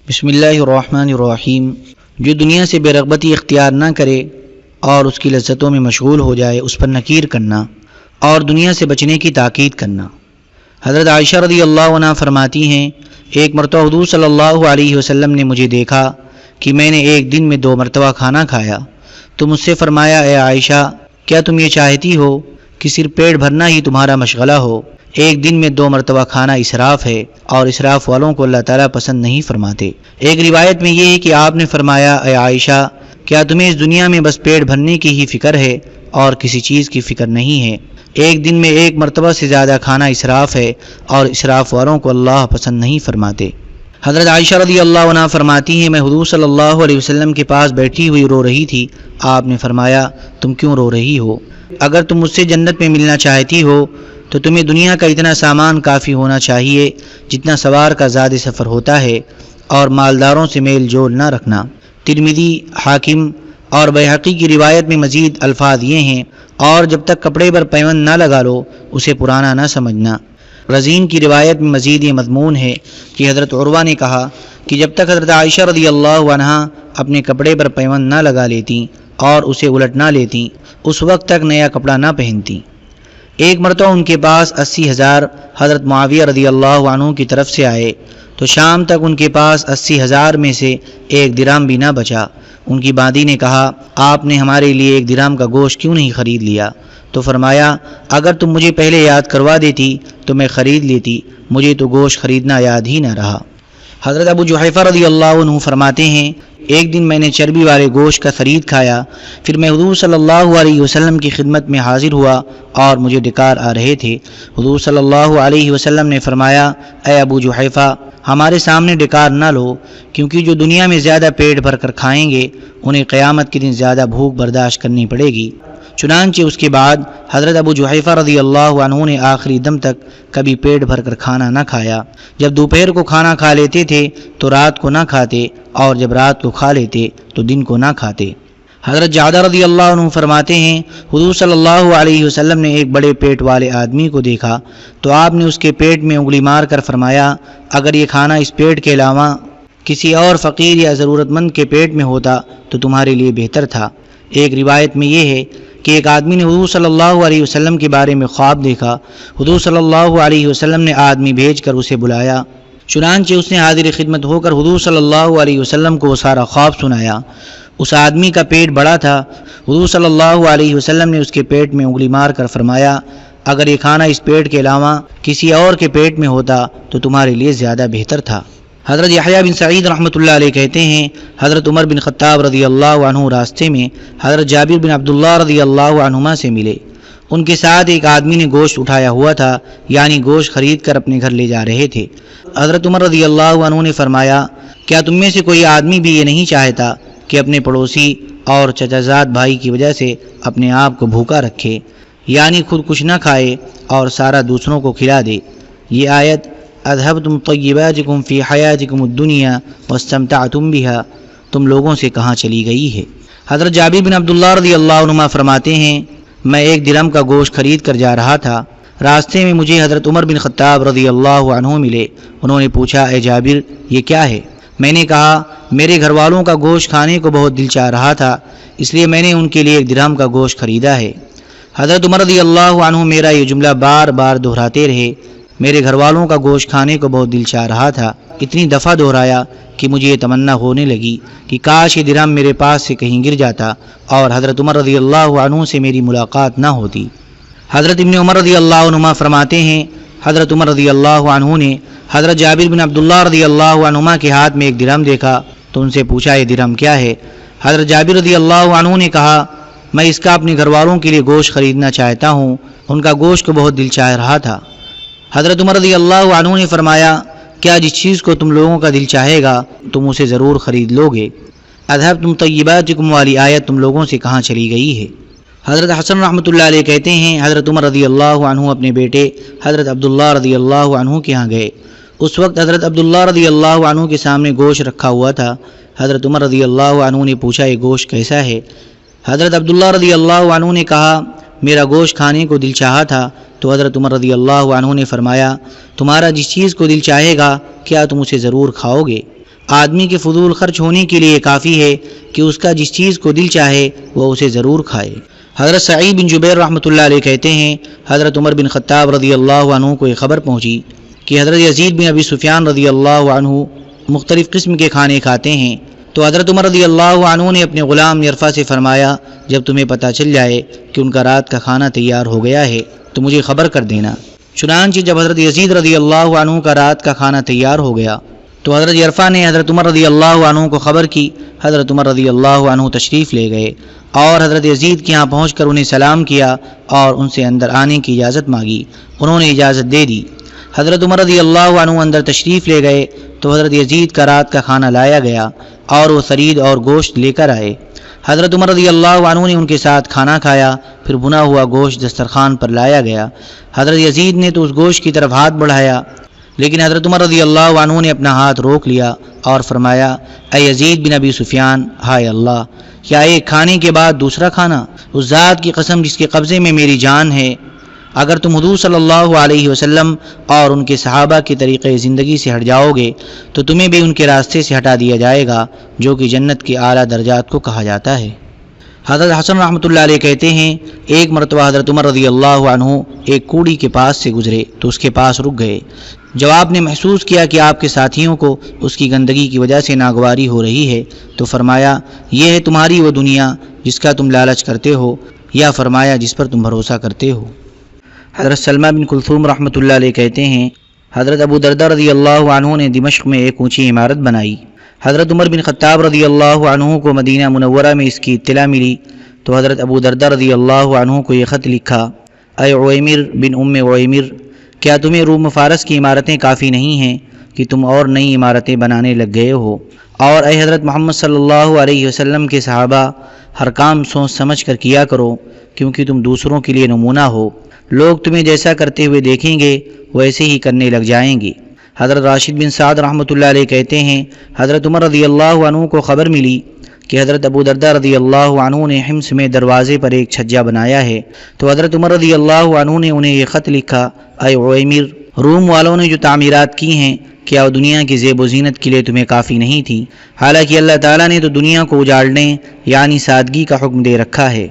بسم اللہ الرحمن الرحیم۔ جو دنیا سے بے رغبتی اختیار نہ کرے اور اس کی لذتوں میں مشغول ہو جائے، اس پر نکیر کرنا اور دنیا سے بچنے کی تاکید کرنا۔ حضرت عائشہ رضی اللہ عنہ فرماتی ہیں، ایک مرتبہ حضور صلی اللہ علیہ وسلم نے مجھے دیکھا کہ میں نے ایک دن میں 2 مرتبہ کھانا کھایا، تو مجھ سے فرمایا، اے عائشہ، کیا تم یہ چاہتی ہو کہ صرف پیٹ بھرنا ہی تمہارا مشغلہ ہو؟ ایک دن میں 2 مرتبہ کھانا اسراف ہے، اور اسراف والوں کو اللہ تعالیٰ پسند نہیں فرماتے۔ ایک روایت میں یہ ہے کہ آپ نے فرمایا، اے عائشہ، کیا تمہیں اس دنیا میں بس پیٹ بھرنے کی ہی فکر ہے اور کسی چیز کی فکر نہیں ہے؟ ایک دن میں 1 مرتبہ سے زیادہ کھانا اسراف ہے، اور اسراف والوں کو اللہ پسند نہیں فرماتے۔ حضرت عائشہ رضی اللہ عنہ فرماتی ہیں، میں حضور صلی اللہ علیہ وسلم کے پاس بیٹھی ہوئی رو رہی تھی۔ آپ نے فرمایا، تم کیوں رو رہی ہو؟ اگر تم مجھ سے جنت میں ملنا چاہتی ہو تو تمہیں دنیا کا اتنا سامان کافی ہونا چاہیے جتنا سوار کا زاد سفر ہوتا ہے، اور مالداروں سے میل جول نہ رکھنا۔ ترمذی، حاکم اور بیہقی کی روایت میں مزید الفاظ یہ ہیں، اور جب تک کپڑے پر پیوند نہ لگا لو اسے پرانا نہ سمجھنا۔ رزین کی روایت میں مزید یہ مضمون ہے کہ حضرت عروہ نے کہا کہ جب تک حضرت عائشہ رضی اللہ عنہ اپنے کپڑے پر پیوند نہ لگا لیتی اور اسے الٹ نہ لیتی، اس وقت تک نیا کپڑا نہ پہنتی۔ ایک مرتبہ ان کے پاس 80,000 حضرت معاویہ رضی اللہ عنہ کی طرف سے آئے، تو شام تک ان کے پاس 80,000 میں سے 1 درہم بھی نہ بچا۔ ان کی باندی نے کہا، آپ نے ہمارے لیے 1 درہم کا گوشت کیوں نہیں خرید لیا؟ تو فرمایا، اگر تم مجھے پہلے یاد کروا دیتی تو میں خرید لیتی، مجھے تو گوشت خریدنا یاد ہی نہ رہا۔ حضرت ابو جحیفہ رضی اللہ عنہ فرماتے ہیں، ایک دن میں نے چربی والے گوشت کا خرید کھایا، پھر میں حضور صلی اللہ علیہ وسلم کی خدمت میں حاضر ہوا اور مجھے ڈکار آ رہے تھے۔ حضور صلی اللہ علیہ وسلم نے فرمایا، اے ابو جحیفہ، ہمارے سامنے ڈکار نہ لو، کیونکہ جو دنیا میں زیادہ پیٹ بھر کر کھائیں گے انہیں قیامت کے دن زیادہ بھوک برداشت کرنی پڑے گی۔ چنانچہ اس کے بعد حضرت ابو جحیفہ رضی اللہ عنہ نے آخری دم تک کبھی پیٹ بھر کر کھانا نہ کھایا۔ جب دوپہر کو کھانا کھا لیتے تھے تو رات کو نہ کھاتے، اور جب رات کو کھا لیتے تو دن کو نہ کھاتے۔ حضرت جعدہ رضی اللہ عنہ فرماتے ہیں، حضور صلی اللہ علیہ وسلم نے ایک بڑے پیٹ والے آدمی کو دیکھا تو آپ نے اس کے پیٹ میں انگلی مار کر فرمایا، اگر یہ کھانا اس پیٹ کے علاوہ کسی اور فقیر یا ضرورت مند کے پیٹ میں ہوتا تو تمہارے لیے بہتر تھا۔ ایک روایت میں یہ ہے کہ ایک آدمی نے حضور صلی اللہ علیہ وسلم کے بارے میں خواب دیکھا۔ حضور صلی اللہ علیہ وسلم نے آدمی بھیج کر اسے بلایا، چنانچہ اس نے حاضر خدمت ہو کر حضور صلی اللہ علیہ وسلم کو وہ سارا خواب سنایا۔ اس آدمی کا پیٹ بڑا تھا۔ حضور صلی اللہ علیہ وسلم نے اس کے پیٹ میں انگلی مار کر فرمایا، اگر یہ کھانا اس پیٹ کے علاوہ کسی اور کے پیٹ میں ہوتا تو تمہارے لیے زیادہ بہتر تھا۔ حضرت یحییٰ بن سعید رحمۃ اللہ علیہ کہتے ہیں، حضرت عمر بن خطاب رضی اللہ عنہ راستے میں حضرت جابر بن عبداللہ رضی اللہ عنہما سے ملے۔ ان کے ساتھ ایک آدمی نے گوشت اٹھایا ہوا تھا، یعنی گوشت خرید کر اپنے گھر لے جا رہے تھے۔ حضرت عمر رضی اللہ عنہ نے فرمایا، کیا تم میں سے کوئی آدمی بھی یہ نہیں چاہتا کہ اپنے پڑوسی اور چچا زاد بھائی کی وجہ سے اپنے آپ کو بھوکا رکھے، یعنی خود کچھ نہ کھائے اور سارا دوسروں کو کھلا دے؟ یہ آیت اذهبتم طیباتکم فی حیاتکم الدنیا واستمتعتم بها تم لوگوں سے کہاں چلی گئی ہے؟ حضرت جابر بن عبداللہ رضی اللہ عنہ فرماتے ہیں، میں 1 درہم کا گوشت خرید کر جا رہا تھا، راستے میں مجھے حضرت عمر بن خطاب رضی اللہ عنہ ملے۔ انہوں نے پوچھا، اے جابر، یہ کیا ہے؟ میں نے کہا، میرے گھر والوں کا گوشت کھانے کو بہت دل چاہ رہا تھا، اس لیے میں نے ان کے لیے 1 درہم کا گوشت خریدا ہے۔ حضرت عمر رضی اللہ عنہ میرا یہ جملہ بار بار دہراتے رہے، میرے گھر والوں کا گوشت کھانے کو بہت دل چاہ رہا تھا۔ اتنی دفعہ دہرایا کہ مجھے یہ تمنا ہونے لگی کہ کاش یہ درہم میرے پاس سے کہیں گر جاتا اور حضرت عمر رضی اللہ عنہ سے میری ملاقات نہ ہوتی۔ حضرت ابن عمر رضی اللہ عنہما فرماتے ہیں، حضرت عمر رضی اللہ عنہ نے حضرت جابر بن عبداللہ رضی اللہ عنہما کے ہاتھ میں 1 درہم دیکھا تو ان سے پوچھا، یہ درہم کیا ہے؟ حضرت جابر رضی اللہ عنہ نے کہا، میں اس کا اپنے گھر والوں کے لیے گوشت خریدنا چاہتا ہوں، ان کا گوشت کو بہت دل چاہ رہا تھا۔ حضرت عمر رضی اللہ عنہ نے فرمایا، کیا جس چیز کو تم لوگوں کا دل چاہے گا تم اسے ضرور خرید لو گے؟ اذهبتم طیباتکم والی آیت تم لوگوں سے کہاں چلی گئی ہے؟ حضرت حسن رحمۃ اللہ علیہ کہتے ہیں، حضرت عمر رضی اللہ عنہ اپنے بیٹے حضرت عبداللہ رضی اللہ عنہ کے ہاں گئے۔ اس وقت حضرت عبداللہ رضی اللہ عنہ کے سامنے گوشت رکھا ہوا تھا۔ حضرت عمر رضی اللہ عنہ نے پوچھا، یہ گوشت کیسا ہے؟ حضرت عبداللہ رضی اللہ عنہ نے کہا، میرا گوشت کھانے کو دل چاہا تھا تو حضرت عمر رضی اللہ عنہ نے فرمایا، تمہارا جس چیز کو دل چاہے گا کیا تم اسے ضرور کھاؤ گے؟ آدمی کے فضول خرچ ہونے کے لیے کافی ہے کہ اس کا جس چیز کو دل چاہے وہ اسے ضرور کھائے۔ حضرت سعید بن جبیر رحمۃ اللہ علیہ کہتے ہیں حضرت عمر بن خطاب رضی اللہ عنہ کو یہ خبر پہنچی کہ حضرت یزید بن ابی سفیان رضی اللہ عنہ مختلف قسم کے کھانے کھاتے ہیں، تو حضرت عمر رضی اللہ عنہ نے اپنے غلام یرفع سے فرمایا جب تمہیں پتہ چل جائے کہ ان کا رات کا کھانا تیار ہو گیا ہے تو مجھے خبر کر دینا۔ چنانچہ جب حضرت یزید رضی اللہ عنہ کا رات کا کھانا تیار ہو گیا تو حضرت یرفع نے حضرت عمر رضی اللہ عنہ کو خبر کی۔ حضرت عمر رضی اللہ عنہ تشریف لے گئے اور حضرت یزید کے ہاں پہنچ کر انہیں سلام کیا اور ان سے اندر آنے کی اجازت مانگی۔ انہوں نے اجازت دے دی۔ حضرت عمر رضی اللہ عنہ اندر تشریف لے گئے تو حضرت یزید کا رات کا کھانا لایا گیا اور وہ ثرید اور گوشت لے کر آئے۔ حضرت عمر رضی اللہ عنہ نے ان کے ساتھ کھانا کھایا، پھر بھنا ہوا گوشت دسترخوان پر لایا گیا۔ حضرت یزید نے تو اس گوشت کی طرف ہاتھ بڑھایا، لیکن حضرت عمر رضی اللہ عنہ نے اپنا ہاتھ روک لیا اور فرمایا اے یزید بن ابی سفیان، ہائے اللہ، کیا ایک کھانے کے بعد دوسرا کھانا؟ اس ذات کی قسم جس کے قبضے میں میری جان ہے، اگر تم حضور صلی اللہ علیہ وسلم اور ان کے صحابہ کے طریقے زندگی سے ہٹ جاؤ گے تو تمہیں بھی ان کے راستے سے ہٹا دیا جائے گا جو کہ جنت کے اعلیٰ درجات کو کہا جاتا ہے۔ حضرت حسن رحمۃ اللہ علیہ کہتے ہیں ایک مرتبہ حضرت عمر رضی اللہ عنہ ایک کوڑی کے پاس سے گزرے تو اس کے پاس رک گئے۔ جب آپ نے محسوس کیا کہ آپ کے ساتھیوں کو اس کی گندگی کی وجہ سے ناگواری ہو رہی ہے تو فرمایا یہ ہے تمہاری وہ دنیا جس کا تم لالچ کرتے ہو، یا فرمایا جس پر تم بھروسہ کرتے ہو۔ حضرت سلمہ بن کلثوم رحمۃ اللہ علیہ کہتے ہیں حضرت ابو دردہ رضی اللہ عنہ نے دمشق میں ایک اونچی عمارت بنائی۔ حضرت عمر بن خطاب رضی اللہ عنہ کو مدینہ منورہ میں اس کی اطلاع ملی تو حضرت ابو دردہ رضی اللہ عنہ کو یہ خط لکھا اے عویمر بن ام عویمر، کیا تمہیں روم و فارس کی عمارتیں کافی نہیں ہیں کہ تم اور نئی عمارتیں بنانے لگ گئے ہو؟ اور اے حضرت محمد صلی اللہ علیہ وسلم کے صحابہ، ہر کام سوچ سمجھ کر کیا کرو کیونکہ تم دوسروں کے لیے نمونہ ہو۔ لوگ تمہیں جیسا کرتے ہوئے دیکھیں گے ویسے ہی کرنے لگ جائیں گے۔ حضرت راشد بن سعد رحمۃ اللہ علیہ کہتے ہیں حضرت عمر رضی اللہ عنہ کو خبر ملی کہ حضرت ابو دردہ رضی اللہ عنہ نے حمص میں دروازے پر ایک چھجا بنایا ہے، تو حضرت عمر رضی اللہ عنہ نے انہیں یہ خط لکھا اے عویمر، روم والوں نے جو تعمیرات کی ہیں کیا وہ دنیا کی زیب و زینت کے لیے تمہیں کافی نہیں تھی؟ حالانکہ اللہ تعالیٰ نے تو دنیا کو اجاڑنے یعنی سادگی کا حکم دے رکھا ہے۔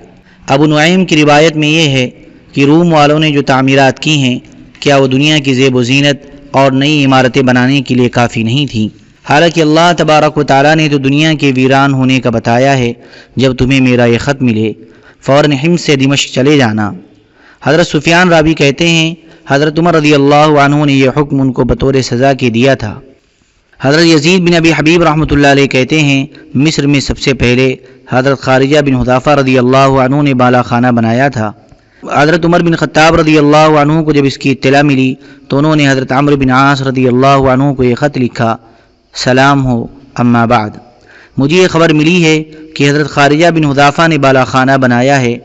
ابو نعیم کی روایت میں یہ ہے کہ روم والوں نے جو تعمیرات کی ہیں کیا وہ دنیا کی زیب و زینت اور نئی عمارتیں بنانے کے لیے کافی نہیں تھیں؟ حالانکہ اللہ تبارک و تعالیٰ نے تو دنیا کے ویران ہونے کا بتایا ہے۔ جب تمہیں میرا یہ خط ملے فوراً حمص سے دمشق چلے جانا۔ حضرت سفیان راوی کہتے ہیں حضرت عمر رضی اللہ عنہ نے یہ حکم ان کو بطور سزا کے دیا تھا۔ حضرت یزید بن ابی حبیب رحمۃ اللہ علیہ کہتے ہیں مصر میں سب سے پہلے حضرت خارجہ بن حذافہ رضی اللہ عنہ نے بالا خانہ بنایا تھا۔ حضرت عمر بن خطاب رضی اللہ عنہ کو جب اس کی اطلاع ملی تو انہوں نے حضرت عمرو بن عاص رضی اللہ عنہ کو یہ خط لکھا سلام ہو اما بعد، مجھے یہ خبر ملی ہے کہ حضرت خارجہ بن حذافہ نے بالا خانہ بنایا ہے۔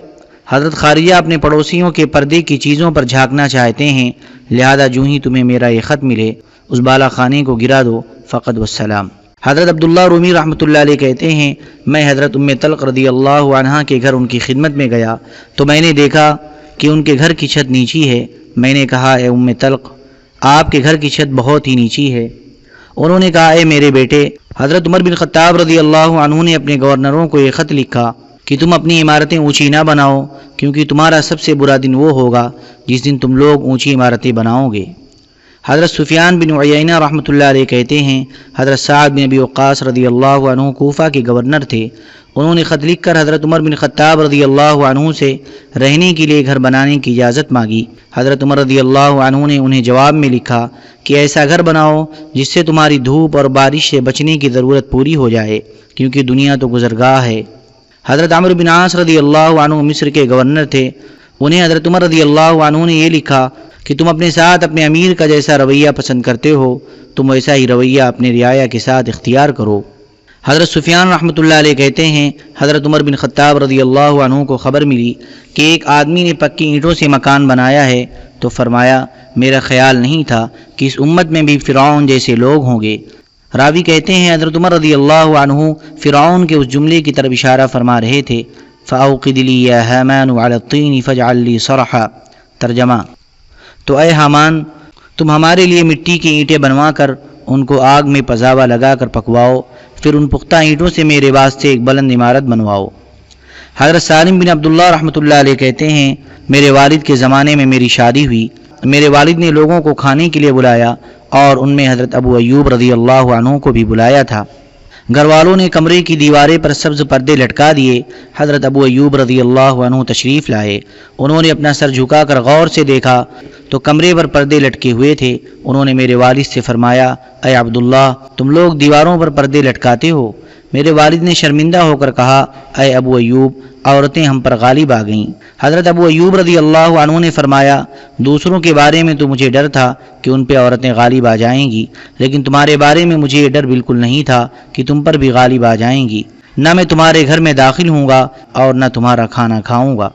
حضرت خارجہ اپنے پڑوسیوں کے پردے کی چیزوں پر جھانکنا چاہتے ہیں، لہذا جو ہی تمہیں میرا یہ خط ملے اس بالا خانے کو گرا دو، فقط والسلام۔ حضرت عبداللہ رومی رحمۃ اللہ علیہ کہتے ہیں میں حضرت ام طلق رضی اللہ عنہا کے گھر ان کی خدمت میں گیا تو میں نے دیکھا کہ ان کے گھر کی چھت نیچی ہے۔ میں نے کہا اے ام طلق، آپ کے گھر کی چھت بہت ہی نیچی ہے۔ انہوں نے کہا اے میرے بیٹے، حضرت عمر بن خطاب رضی اللہ عنہ نے اپنے گورنروں کو یہ خط لکھا کہ تم اپنی عمارتیں اونچی نہ بناؤ کیونکہ تمہارا سب سے برا دن وہ ہوگا جس دن تم لوگ اونچی عمارتیں بناؤ گے۔ حضرت سفیان بن عیینہ رحمۃ اللہ علیہ کہتے ہیں حضرت سعد بن ابی وقاص رضی اللہ عنہ کوفہ کے گورنر تھے۔ انہوں نے خط لکھ کر حضرت عمر بن خطاب رضی اللہ عنہ سے رہنے کے لیے گھر بنانے کی اجازت مانگی۔ حضرت عمر رضی اللہ عنہ نے انہیں جواب میں لکھا کہ ایسا گھر بناؤ جس سے تمہاری دھوپ اور بارش سے بچنے کی ضرورت پوری ہو جائے کیونکہ دنیا تو گزرگاہ ہے۔ حضرت عمرو بن عاص رضی اللہ عنہ مصر کے گورنر تھے۔ انہیں حضرت عمر رضی اللہ عنہ نے یہ لکھا کہ تم اپنے ساتھ اپنے امیر کا جیسا رویہ پسند کرتے ہو تم ویسا ہی رویہ اپنے رعایا کے ساتھ اختیار کرو۔ حضرت سفیان رحمۃ اللہ علیہ کہتے ہیں حضرت عمر بن خطاب رضی اللہ عنہ کو خبر ملی کہ ایک آدمی نے پکی اینٹوں سے مکان بنایا ہے تو فرمایا میرا خیال نہیں تھا کہ اس امت میں بھی فرعون جیسے لوگ ہوں گے۔ راوی کہتے ہیں حضرت عمر رضی اللہ عنہ فرعون کے اس جملے کی طرف اشارہ فرما رہے تھے فَأَوْقِدْ لِي يَا هَامَانُ عَلَى الطِّينِ فَاجْعَلْ لِي صَرْحًا۔ ترجمہ، تو اے حامان تم ہمارے لیے مٹی کی اینٹیں بنوا کر ان کو آگ میں پزاوا لگا کر پکواؤ، پھر ان پختہ اینٹوں سے میرے واسطے ایک بلند عمارت بنواؤ۔ حضرت سالم بن عبداللہ رحمۃ اللہ علیہ کہتے ہیں میرے والد کے زمانے میں میری شادی ہوئی، میرے والد نے لوگوں کو کھانے کے لیے بلایا اور ان میں حضرت ابو ایوب رضی اللہ عنہ کو بھی بلایا تھا۔ گھر والوں نے کمرے کی دیواریں پر سبز پردے لٹکا دیے۔ حضرت ابو ایوب رضی اللہ عنہ تشریف لائے، انہوں نے اپنا سر جھکا کر غور سے دیکھا تو کمرے پر پردے لٹکے ہوئے تھے۔ انہوں نے میرے والد سے فرمایا، اے عبداللہ، تم لوگ دیواروں پر پردے لٹکاتے ہو؟ میرے والد نے شرمندہ ہو کر کہا، اے ابو ایوب، عورتیں ہم پر غالب آ گئیں۔ حضرت ابو ایوب رضی اللہ عنہ نے فرمایا، دوسروں کے بارے میں تو مجھے ڈر تھا کہ ان پہ عورتیں غالب آ جائیں گی، لیکن تمہارے بارے میں مجھے یہ ڈر بالکل نہیں تھا کہ تم پر بھی غالب آ جائیں گی۔ نہ میں تمہارے گھر میں داخل ہوں گا اور نہ تمہارا کھانا کھاؤں گا۔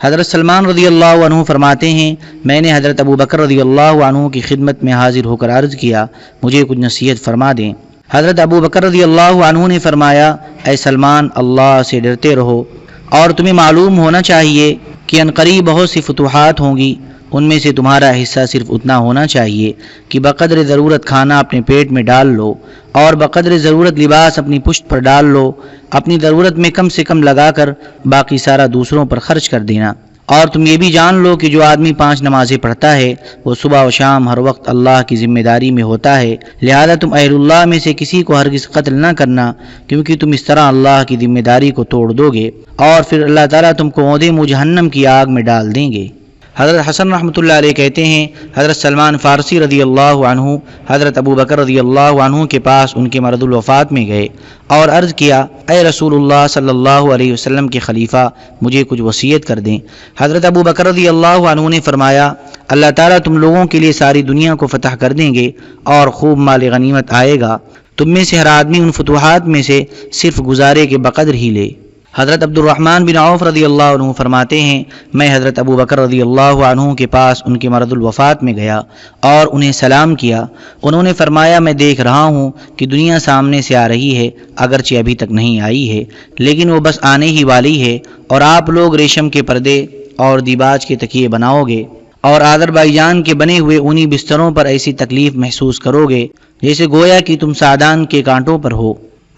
حضرت سلمان رضی اللہ عنہ فرماتے ہیں میں نے حضرت ابو بکر رضی اللہ عنہ کی خدمت میں حاضر ہو کر عرض کیا، مجھے کچھ نصیحت فرما دیں۔ حضرت ابو بکر رضی اللہ عنہ نے فرمایا، اے سلمان، اللہ سے ڈرتے رہو، اور تمہیں معلوم ہونا چاہیے کہ عنقریب بہت سی فتوحات ہوں گی، ان میں سے تمہارا حصہ صرف اتنا ہونا چاہیے کہ بقدر ضرورت کھانا اپنے پیٹ میں ڈال لو اور بقدر ضرورت لباس اپنی پشت پر ڈال لو، اپنی ضرورت میں کم سے کم لگا کر باقی سارا دوسروں پر خرچ کر دینا۔ اور تم یہ بھی جان لو کہ جو آدمی 5 نمازیں پڑھتا ہے وہ صبح و شام ہر وقت اللہ کی ذمہ داری میں ہوتا ہے، لہذا تم اہل اللہ میں سے کسی کو ہرگز قتل نہ کرنا، کیونکہ تم اس طرح اللہ کی ذمہ داری کو توڑ دو گے اور پھر اللہ تعالیٰ تم کو عہدے منہ جہنم کی آگ میں ڈال دیں گے۔ حضرت حسن رحمۃ اللہ علیہ کہتے ہیں حضرت سلمان فارسی رضی اللہ عنہ حضرت ابو بکر رضی اللہ عنہ کے پاس ان کے مرض الوفات میں گئے اور عرض کیا، اے رسول اللہ صلی اللہ علیہ وسلم کے خلیفہ، مجھے کچھ وصیت کر دیں۔ حضرت ابو بکر رضی اللہ عنہ نے فرمایا، اللہ تعالیٰ تم لوگوں کے لیے ساری دنیا کو فتح کر دیں گے اور خوب مال غنیمت آئے گا، تم میں سے ہر آدمی ان فتوحات میں سے صرف گزارے کے بقدر ہی لے۔ حضرت عبد الرحمن بن عوف رضی اللہ عنہ فرماتے ہیں میں حضرت ابو بکر رضی اللہ عنہ کے پاس ان کے مرض الوفات میں گیا اور انہیں سلام کیا۔ انہوں نے فرمایا، میں دیکھ رہا ہوں کہ دنیا سامنے سے آ رہی ہے، اگرچہ ابھی تک نہیں آئی ہے، لیکن وہ بس آنے ہی والی ہے، اور آپ لوگ ریشم کے پردے اور دیباج کے تکیے بناؤ گے اور آذربائیجان کے بنے ہوئے اونی بستروں پر ایسی تکلیف محسوس کرو گے جیسے گویا کہ تم سعدان کے کانٹوں پر ہو۔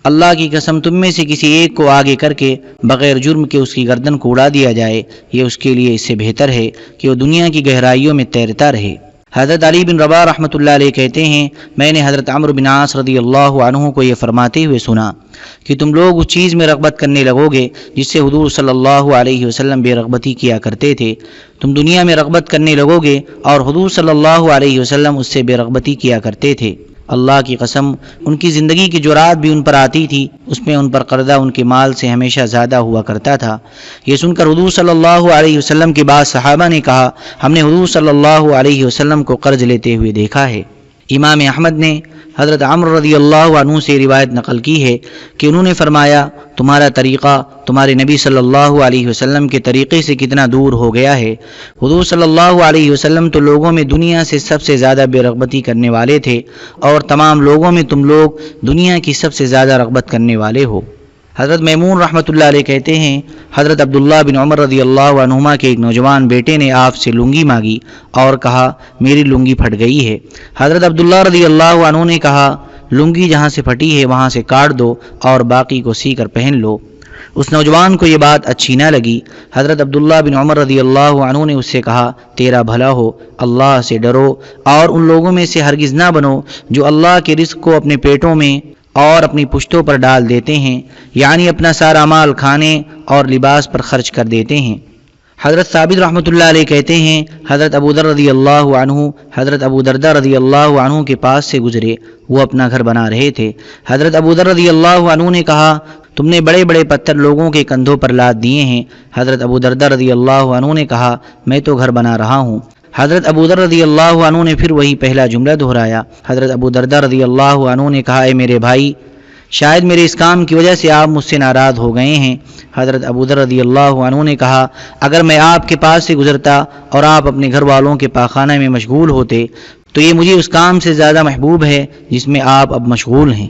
اللہ کی قسم، تم میں سے کسی ایک کو آگے کر کے بغیر جرم کے اس کی گردن کو اڑا دیا جائے، یہ اس کے لیے اس سے بہتر ہے کہ وہ دنیا کی گہرائیوں میں تیرتا رہے۔ حضرت علی بن رباح رحمۃ اللہ علیہ کہتے ہیں میں نے حضرت عمرو بن عاص رضی اللہ عنہ کو یہ فرماتے ہوئے سنا کہ تم لوگ اس چیز میں رغبت کرنے لگو گے جس سے حضور صلی اللہ علیہ وسلم بے رغبتی کیا کرتے تھے، تم دنیا میں رغبت کرنے لگو گے اور حضور صلی اللہ علیہ وسلم اس سے بے رغبتی کیا کرتے تھے۔ اللہ کی قسم، ان کی زندگی کی جو رات بھی ان پر آتی تھی اس میں ان پر قرضہ ان کے مال سے ہمیشہ زیادہ ہوا کرتا تھا۔ یہ سن کر حضور صلی اللہ علیہ وسلم کے بعد صحابہ نے کہا، ہم نے حضور صلی اللہ علیہ وسلم کو قرض لیتے ہوئے دیکھا ہے۔ امام احمد نے حضرت عمرو رضی اللہ عنہ سے روایت نقل کی ہے کہ انہوں نے فرمایا، تمہارا طریقہ تمہارے نبی صلی اللہ علیہ وسلم کے طریقے سے کتنا دور ہو گیا ہے۔ حضور صلی اللہ علیہ وسلم تو لوگوں میں دنیا سے سب سے زیادہ بے رغبتی کرنے والے تھے، اور تمام لوگوں میں تم لوگ دنیا کی سب سے زیادہ رغبت کرنے والے ہو۔ حضرت میمون رحمۃ اللہ علیہ کہتے ہیں حضرت عبداللہ بن عمر رضی اللہ عنہما کے ایک نوجوان بیٹے نے آپ سے لنگی مانگی اور کہا، میری لنگی پھٹ گئی ہے۔ حضرت عبداللہ رضی اللہ عنہ نے کہا، لنگی جہاں سے پھٹی ہے وہاں سے کاٹ دو اور باقی کو سی کر پہن لو۔ اس نوجوان کو یہ بات اچھی نہ لگی۔ حضرت عبداللہ بن عمر رضی اللہ عنہ نے اس سے کہا، تیرا بھلا ہو، اللہ سے ڈرو اور ان لوگوں میں سے ہرگز نہ بنو جو اللہ کے رزق کو اپنے پیٹوں میں اور اپنی پشتوں پر ڈال دیتے ہیں، یعنی اپنا سارا مال کھانے اور لباس پر خرچ کر دیتے ہیں۔ حضرت ثابت رحمۃ اللہ علیہ کہتے ہیں حضرت ابو ذر رضی اللہ عنہ حضرت ابو دردہ رضی اللہ عنہ کے پاس سے گزرے، وہ اپنا گھر بنا رہے تھے۔ حضرت ابو ذر رضی اللہ عنہ نے کہا، تم نے بڑے بڑے پتھر لوگوں کے کندھوں پر لاد دیے ہیں۔ حضرت ابو دردہ رضی اللہ عنہ نے کہا، میں تو گھر بنا رہا ہوں۔ حضرت ابو ذر رضی اللہ عنہ نے پھر وہی پہلا جملہ دہرایا۔ حضرت ابو دردہ رضی اللہ عنہ نے کہا، اے میرے بھائی، شاید میرے اس کام کی وجہ سے آپ مجھ سے ناراض ہو گئے ہیں۔ حضرت ابو ذر رضی اللہ عنہ نے کہا، اگر میں آپ کے پاس سے گزرتا اور آپ اپنے گھر والوں کے پاخانہ میں مشغول ہوتے تو یہ مجھے اس کام سے زیادہ محبوب ہے جس میں آپ اب مشغول ہیں۔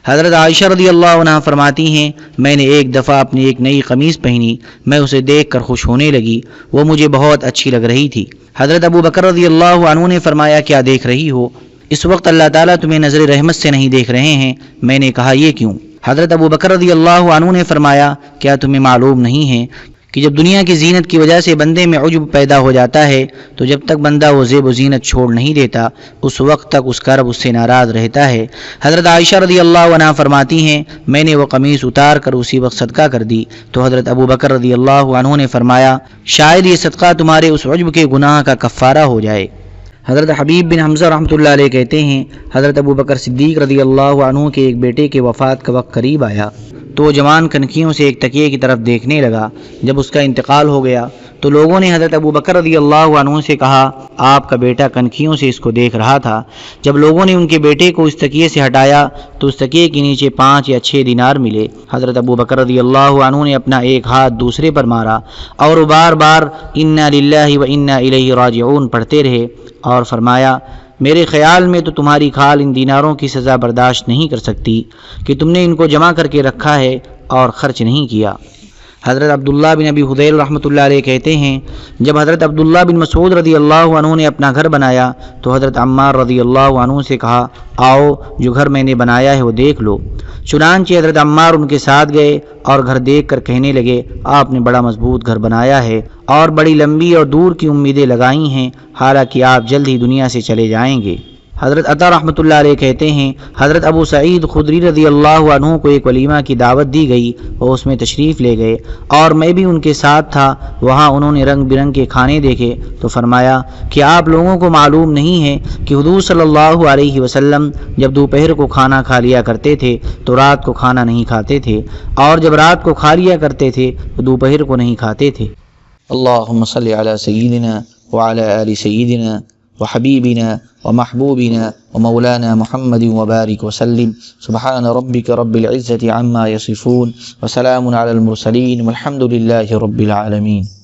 حضرت عائشہ رضی اللہ عنہ فرماتی ہیں، میں نے ایک دفعہ اپنی ایک نئی قمیص پہنی، میں اسے دیکھ کر خوش ہونے لگی، وہ مجھے بہت اچھی لگ رہی تھی۔ حضرت ابو بکر رضی اللہ عنہ نے فرمایا، کیا دیکھ رہی ہو؟ اس وقت اللہ تعالیٰ تمہیں نظر رحمت سے نہیں دیکھ رہے ہیں۔ میں نے کہا یہ کیوں؟ حضرت ابو بکر رضی اللہ عنہ نے فرمایا کیا تمہیں معلوم نہیں ہے کہ جب دنیا کی زینت کی وجہ سے بندے میں عجب پیدا ہو جاتا ہے تو جب تک بندہ وہ زیب و زینت چھوڑ نہیں دیتا اس وقت تک اس کا رب اس سے ناراض رہتا ہے۔ حضرت عائشہ رضی اللہ عنہ فرماتی ہیں میں نے وہ قمیص اتار کر اسی وقت صدقہ کر دی تو حضرت ابو بکر رضی اللہ عنہ نے فرمایا شاید یہ صدقہ تمہارے اس عجب کے گناہ کا کفارہ ہو جائے۔ حضرت حبیب بن حمزہ رحمۃ اللہ علیہ کہتے ہیں حضرت ابو بکر صدیق رضی اللہ عنہ کے ایک بیٹے کے وفات کا وقت قریب آیا تو وہ جوان کنکھیوں سے ایک تکیے کی طرف دیکھنے لگا۔ جب اس کا انتقال ہو گیا تو لوگوں نے حضرت ابو بکر رضی اللہ عنہ سے کہا آپ کا بیٹا کنکھیوں سے اس کو دیکھ رہا تھا۔ جب لوگوں نے ان کے بیٹے کو اس تکیے سے ہٹایا تو اس تکیے کے نیچے 5 یا 6 دینار ملے۔ حضرت ابو بکر رضی اللہ عنہ نے اپنا ایک ہاتھ دوسرے پر مارا اور وہ بار بار انا للہ و انا الیہ راجعون پڑھتے رہے اور فرمایا میرے خیال میں تو تمہاری کھال ان دیناروں کی سزا برداشت نہیں کر سکتی کہ تم نے ان کو جمع کر کے رکھا ہے اور خرچ نہیں کیا۔ حضرت عبداللہ بن ابی حذیل رحمۃ اللہ علیہ کہتے ہیں جب حضرت عبداللہ بن مسعود رضی اللہ عنہ نے اپنا گھر بنایا تو حضرت عمار رضی اللہ عنہ سے کہا آؤ جو گھر میں نے بنایا ہے وہ دیکھ لو۔ چنانچہ حضرت عمار ان کے ساتھ گئے اور گھر دیکھ کر کہنے لگے آپ نے بڑا مضبوط گھر بنایا ہے اور بڑی لمبی اور دور کی امیدیں لگائی ہیں، حالانکہ آپ جلد ہی دنیا سے چلے جائیں گے۔ حضرت عطا رحمۃ اللہ علیہ کہتے ہیں حضرت ابو سعید خدری رضی اللہ عنہ کو ایک ولیمہ کی دعوت دی گئی وہ اس میں تشریف لے گئے اور میں بھی ان کے ساتھ تھا۔ وہاں انہوں نے رنگ برنگ کے کھانے دیکھے تو فرمایا کہ آپ لوگوں کو معلوم نہیں ہے کہ حضور صلی اللہ علیہ وسلم جب دوپہر کو کھانا کھا لیا کرتے تھے تو رات کو کھانا نہیں کھاتے تھے، اور جب رات کو کھا لیا کرتے تھے تو دوپہر کو نہیں کھاتے تھے۔ اللہم صلی علی سیدنا وعلی آل سیدنا وحبیبنا ومحبوبنا ومولانا محمد وبارك وسلم سبحان ربك رب العزة عما يصفون وسلام على المرسلين والحمد لله رب العالمين۔